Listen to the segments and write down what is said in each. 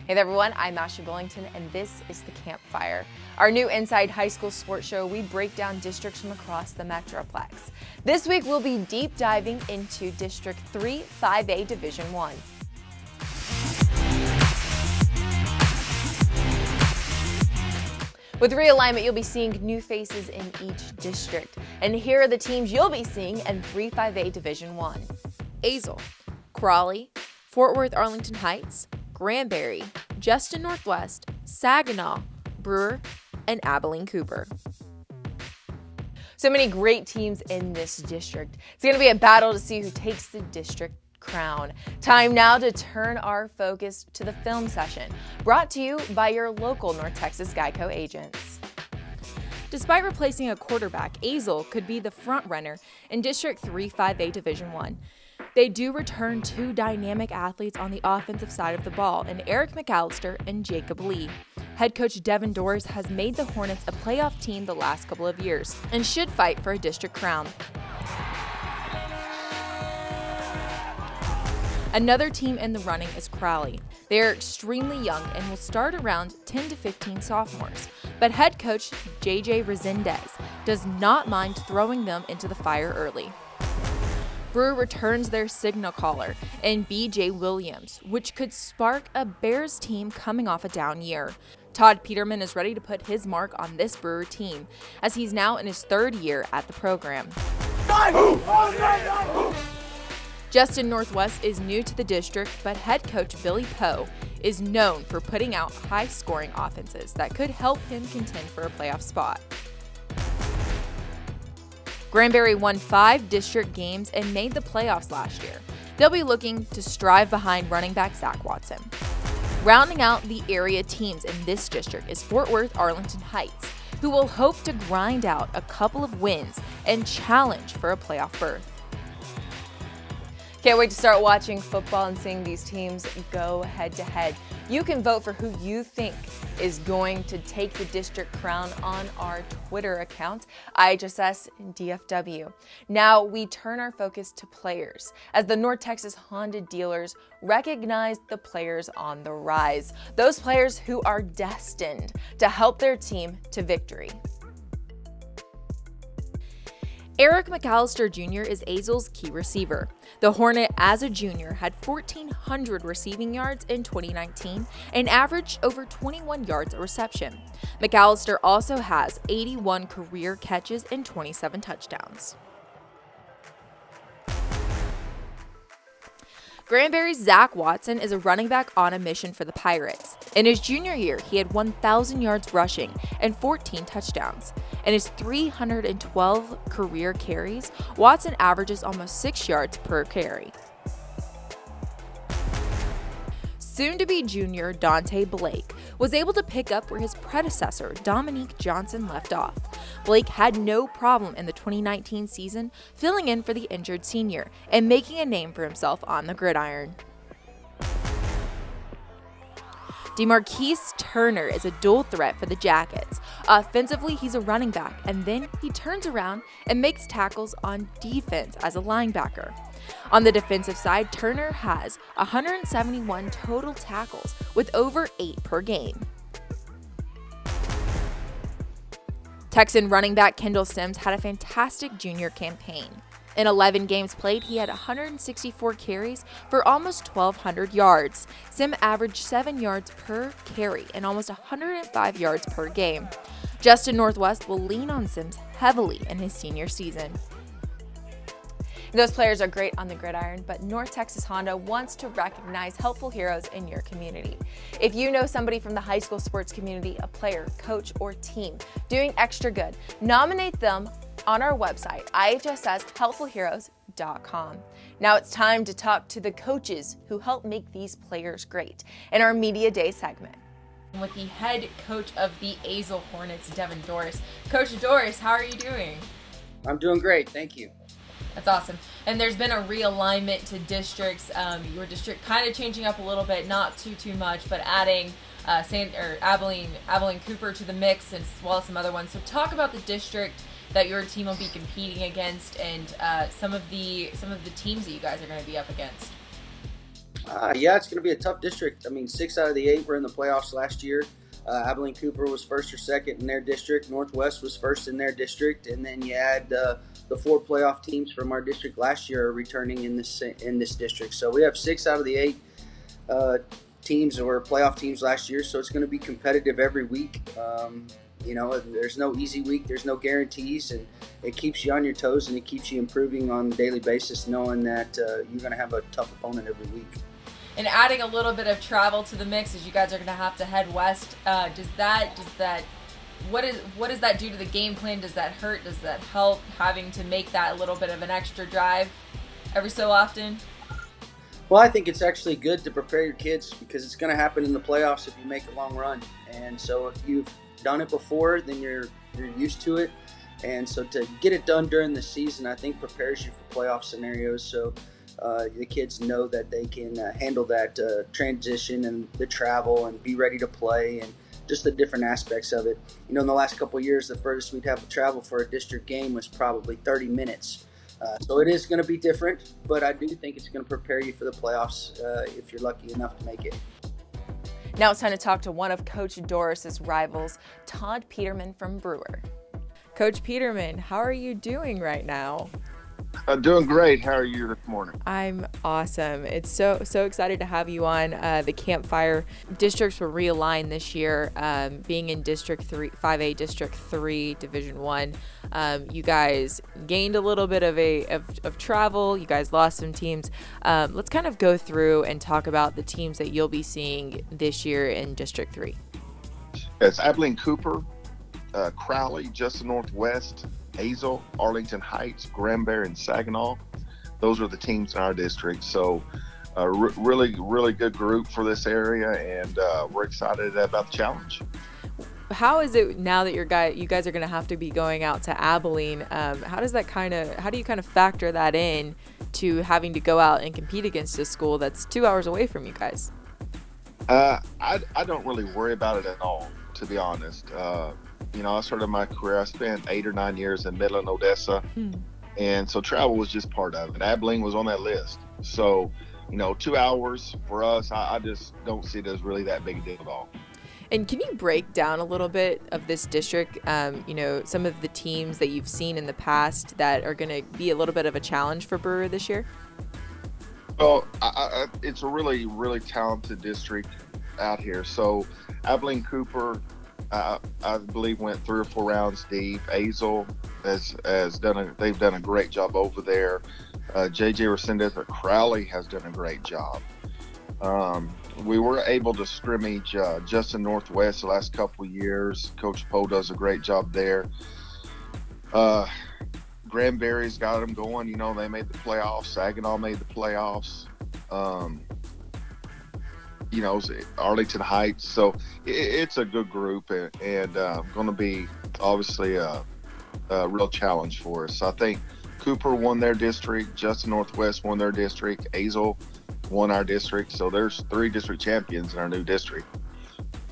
Hey there everyone, I'm Ashley Billington and this is the Campfire. Our new Inside High School sports show, we break down districts from across the Metroplex. This week we'll be deep diving into District 3 5A Division 1. With realignment, you'll be seeing new faces in each district. And here are the teams you'll be seeing in 3 5A Division 1. Azle, Crawley, Fort Worth Arlington Heights, Granbury, Justin Northwest, Saginaw, Brewer, and Abilene Cooper. So many great teams in this district. It's going to be a battle to see who takes the district crown. Time now to turn our focus to the film session, brought to you by your local North Texas Geico agents. Despite replacing a quarterback, Azle could be the front runner in District 3 5A Division 1. They do return two dynamic athletes on the offensive side of the ball in Eric McAllister and Jacob Lee. Head coach Devin Doris has made the Hornets a playoff team the last couple of years and should fight for a district crown. Another team in the running is Crawley. They are extremely young and will start around 10 to 15 sophomores, but head coach JJ Resendez does not mind throwing them into the fire early. Brewer returns their signal caller in BJ Williams, which could spark a Bears team coming off a down year. Todd Peterman is ready to put his mark on this Brewer team, as he's now in his third year at the program. Justin Northwest is new to the district, but head coach Billy Poe is known for putting out high-scoring offenses that could help him contend for a playoff spot. Granbury won 5 district games and made the playoffs last year. They'll be looking to strive behind running back Zach Watson. Rounding out the area teams in this district is Fort Worth Arlington Heights, who will hope to grind out a couple of wins and challenge for a playoff berth. Can't wait to start watching football and seeing these teams go head to head. You can vote for who you think is going to take the district crown on our Twitter account, IHSS DFW. Now we turn our focus to players, as the North Texas Honda dealers recognize the players on the rise, those players who are destined to help their team to victory. Eric McAllister Jr. is Azle's key receiver. The Hornet, as a junior, had 1,400 receiving yards in 2019 and averaged over 21 yards a reception. McAllister also has 81 career catches and 27 touchdowns. Granbury's Zach Watson is a running back on a mission for the Pirates. In his junior year, he had 1,000 yards rushing and 14 touchdowns. In his 312 career carries, Watson averages almost 6 yards per carry. Soon-to-be junior Dante Blake was able to pick up where his predecessor Dominique Johnson left off. Blake had no problem in the 2019 season, filling in for the injured senior and making a name for himself on the gridiron. DeMarquise Turner is a dual threat for the Jackets. Offensively, he's a running back, and then he turns around and makes tackles on defense as a linebacker. On the defensive side, Turner has 171 total tackles with over 8 per game. Texan running back Kendall Sims had a fantastic junior campaign. In 11 games played, he had 164 carries for almost 1,200 yards. Sim averaged 7 yards per carry and almost 105 yards per game. Justin Northwest will lean on Sims heavily in his senior season. Those players are great on the gridiron, but North Texas Honda wants to recognize helpful heroes in your community. If you know somebody from the high school sports community, a player, coach, or team doing extra good, nominate them on our website, IHSSHelpfulHeroes.com. Now it's time to talk to the coaches who help make these players great in our Media Day segment. With the head coach of the Azle Hornets, Devin Doris. Coach Doris, how are you doing? I'm doing great, thank you. That's awesome. And there's been a realignment to districts. Your district kind of changing up a little bit, not too much, but adding Abilene Cooper to the mix, and as well as some other ones. So talk about the district that your team will be competing against, and some of the teams that you guys are going to be up against. Yeah, it's going to be a tough district. I mean, 6 out of the 8 were in the playoffs last year. Abilene Cooper was first or second in their district. Northwest was first in their district, and then you add the 4 playoff teams from our district last year are returning in this district. So we have 6 out of the 8 teams were playoff teams last year. So it's going to be competitive every week. There's no easy week. There's no guarantees, and it keeps you on your toes and it keeps you improving on a daily basis, knowing that you're going to have a tough opponent every week. And adding a little bit of travel to the mix, as you guys are going to have to head west, what does that do to the game plan? Does that hurt? Does that help, having to make that little bit of an extra drive every so often? Well, I think it's actually good to prepare your kids because it's going to happen in the playoffs if you make a long run. And so if you've done it before, then you're used to it. And so to get it done during the season, I think prepares you for playoff scenarios. So the kids know that they can handle that transition and the travel and be ready to play and just the different aspects of it. In the last couple of years, the furthest we'd have to travel for a district game was probably 30 minutes. So it is going to be different, but I do think it's going to prepare you for the playoffs if you're lucky enough to make it. Now it's time to talk to one of Coach Doris's rivals, Todd Peterman from Brewer. Coach Peterman, how are you doing right now? Doing great. How are you this morning? I'm awesome. It's so excited to have you on. The Campfire districts were realigned this year, being in District 3, 5A District 3, Division 1. You guys gained a little bit of travel. You guys lost some teams. Let's kind of go through and talk about the teams that you'll be seeing this year in District 3. It's Abilene Cooper, Crowley, just the Northwest, Hazel, Arlington Heights, Granbury, and Saginaw. Those are the teams in our district. So really good group for this area, and we're excited about the challenge. How is it now that you guys are going to have to be going out to Abilene? How do you kind of factor that in to having to go out and compete against a school that's 2 hours away from you guys? I don't really worry about it at all, to be honest. I started my career, I spent 8 or 9 years in Midland, Odessa. And so travel was just part of it. Abilene was on that list. So, 2 hours for us, I just don't see it as really that big a deal at all. And can you break down a little bit of this district, some of the teams that you've seen in the past that are going to be a little bit of a challenge for Brewer this year? Well, it's a really, really talented district out here. So Abilene Cooper, I believe, went 3 or 4 rounds deep. Hazel they've done a great job over there. JJ Resendez at Crowley has done a great job. We were able to scrimmage just in Northwest the last couple of years. Coach Poe does a great job there. Granbury's got them going. They made the playoffs. Saginaw made the playoffs. Arlington Heights. So it's a good group and going to be obviously a real challenge for us. I think Cooper won their district. Just Northwest won their district. Hazel won our district. So there's 3 district champions in our new district.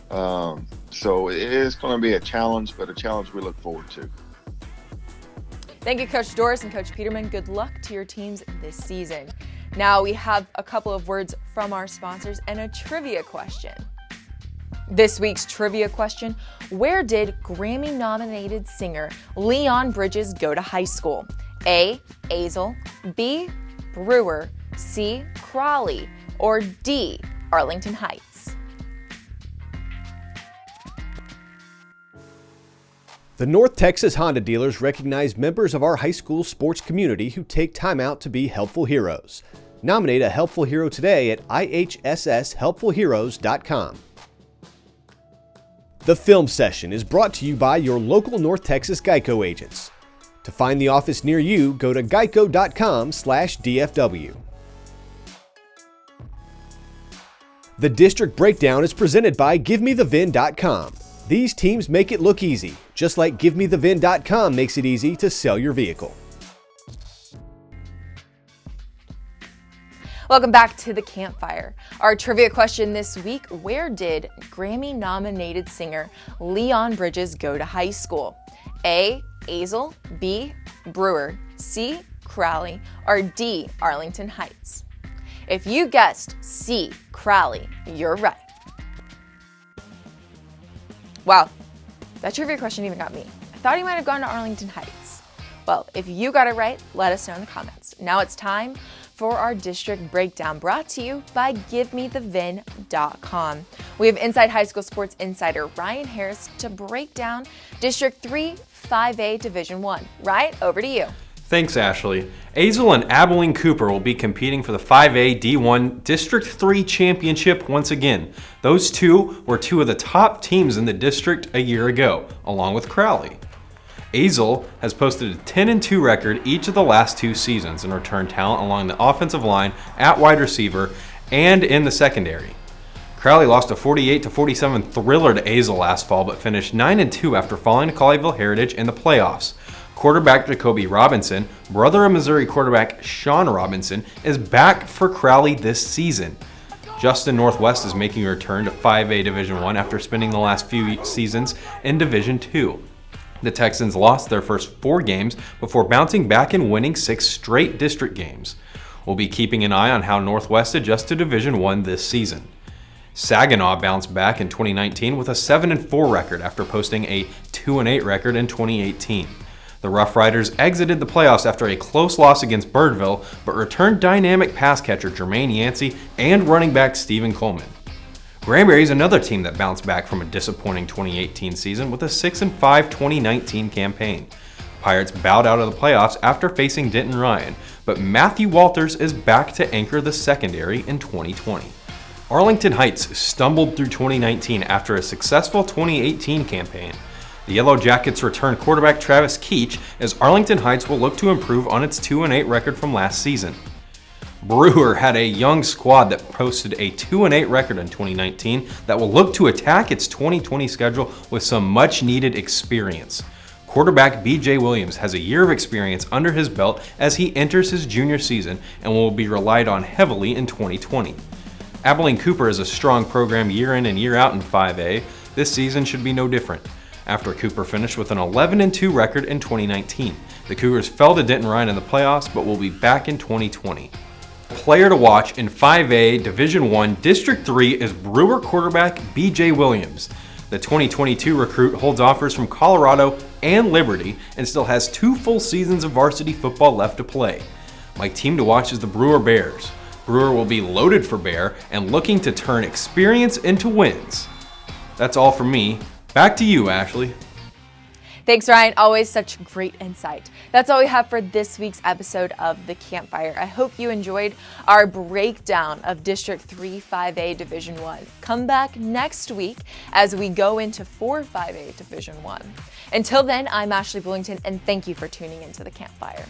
So it is going to be a challenge, but a challenge we look forward to. Thank you, Coach Doris and Coach Peterman. Good luck to your teams this season. Now we have a couple of words from our sponsors and a trivia question. This week's trivia question: where did Grammy-nominated singer Leon Bridges go to high school? A. Hazel, B. Brewer, C. Crowley, or D. Arlington Heights? The North Texas Honda dealers recognize members of our high school sports community who take time out to be helpful heroes. Nominate a helpful hero today at IHSShelpfulheroes.com. The film session is brought to you by your local North Texas Geico agents. To find the office near you, go to geico.com/DFW. The District Breakdown is presented by GiveMeTheVin.com. These teams make it look easy, just like GiveMeTheVin.com makes it easy to sell your vehicle. Welcome back to the Campfire. Our trivia question this week: where did Grammy-nominated singer Leon Bridges go to high school? A. Hazel, B. Brewer, C. Crowley, or D. Arlington Heights? If you guessed C, Crowley, you're right. Wow, that trivia question even got me. I thought he might have gone to Arlington Heights. Well, if you got it right, let us know in the comments. Now it's time for our district breakdown, brought to you by GiveMeTheVin.com. We have Inside High School Sports Insider Ryan Harris to break down District 3 5A Division I. Ryan, over to you. Thanks, Ashley. Azle and Abilene Cooper will be competing for the 5A D1 District 3 Championship once again. Those two were two of the top teams in the district a year ago, along with Crowley. Azle has posted a 10-2 record each of the last 2 seasons and returned talent along the offensive line, at wide receiver, and in the secondary. Crowley lost a 48-47 thriller to Azle last fall, but finished 9-2 after falling to Colleyville Heritage in the playoffs. Quarterback Jacoby Robinson, brother of Missouri quarterback Sean Robinson, is back for Crowley this season. Justin Northwest is making a return to 5A Division I after spending the last few seasons in Division II. The Texans lost their first 4 games before bouncing back and winning 6 straight district games. We'll be keeping an eye on how Northwest adjusts to Division I this season. Saginaw bounced back in 2019 with a 7-4 record after posting a 2-8 record in 2018. The Rough Riders exited the playoffs after a close loss against Birdville, but returned dynamic pass catcher Jermaine Yancey and running back Stephen Coleman. Granbury is another team that bounced back from a disappointing 2018 season with a 6-5 2019 campaign. Pirates bowed out of the playoffs after facing Denton Ryan, but Matthew Walters is back to anchor the secondary in 2020. Arlington Heights stumbled through 2019 after a successful 2018 campaign. The Yellow Jackets return quarterback Travis Keach as Arlington Heights will look to improve on its 2-8 record from last season. Brewer had a young squad that posted a 2-8 record in 2019 that will look to attack its 2020 schedule with some much-needed experience. Quarterback BJ Williams has a year of experience under his belt as he enters his junior season and will be relied on heavily in 2020. Abilene Cooper is a strong program year in and year out in 5A. This season should be no different. After Cooper finished with an 11-2 record in 2019, the Cougars fell to Denton Ryan in the playoffs but will be back in 2020. Player to watch in 5A Division I District 3 is Brewer quarterback BJ Williams. The 2022 recruit holds offers from Colorado and Liberty and still has 2 full seasons of varsity football left to play. My team to watch is the Brewer Bears. Brewer will be loaded for bear and looking to turn experience into wins. That's all from me. Back to you, Ashley. Thanks, Ryan. Always such great insight. That's all we have for this week's episode of The Campfire. I hope you enjoyed our breakdown of District 3 5A Division I. Come back next week as we go into 4 5A Division I. Until then, I'm Ashley Bullington, and thank you for tuning into The Campfire.